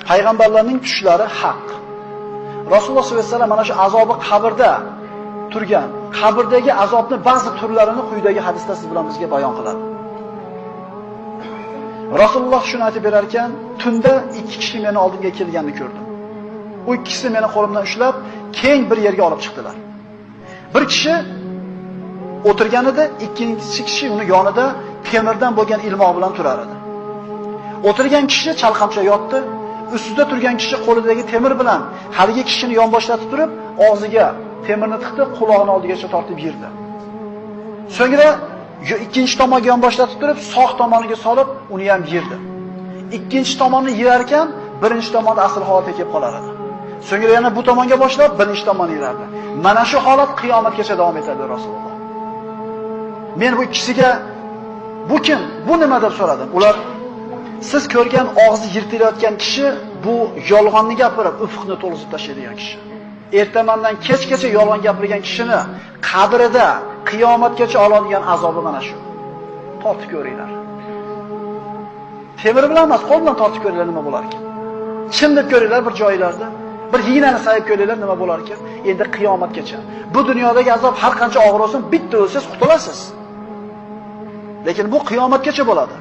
payg'ambarlarning tushlari haq. Rasululloh sollallohu alayhi vasallam mana shu azobi qabrda turgan, qabrdagi azobni ba'zi turlarini quyidagi hadisda siz bilan bizga bayon qiladi. Rasululloh shuni aytib berar ekan, tunda ikki kishi meni oldimga kelganini ko'rdim. U ikkisi meni qo'limdan ushlab, keng bir yerga olib chiqdilar. Bir kishi o'tirganida, ikkinchi kishi uni yonida temirdan bo'lgan ilmoq bilan turar edi. O'tirgan kishi chalqamcha yotdi, ustida turgan kishi qo'lidagi temir bilan haligi kishini yonboshlatib turib, og'ziga temirni tiqdi, quloqning oldigacha tortib yirdi. So'ngra ikkinchi tomonga yonboshlatib turib, sog' tomoniga solib, uni ham yirdi. Ikkinchi tomonni yirar ekan, birinchi tomonda asl holatiga kelib qolar edi. So'ngra yana bu tomonga boshlab, birinchi tomonni yirardi. Mana shu holat qiyomatgacha davom etadi Rasululloh. Men bu ikkisiga bu kim? Bu nima deb so'radim. Ular siz ko'rgan og'zi yirtilayotgan kishi bu yolg'onni gapirib, ufqni to'lg'izib tashlaydigan kishi. Ertamandan kechgacha yolg'on gapirgan kishini qabrida qiyomatgacha oladigan azobi mana shu. Tortib ko'ringlar. Temir bilan emas, qo'l bilan tortib ko'ringlar nima bo'lar ekan. Kim deb ko'ringlar bir joylarda, bir hiynani sayib ko'ringlar nima bo'lar ekan. Endi qiyomatgacha. Bu dunyodagi azob har qancha og'ir bo'lsin, bitta o'lsangiz qutulasiz. Lekin bu qiyomatgacha bo'ladi.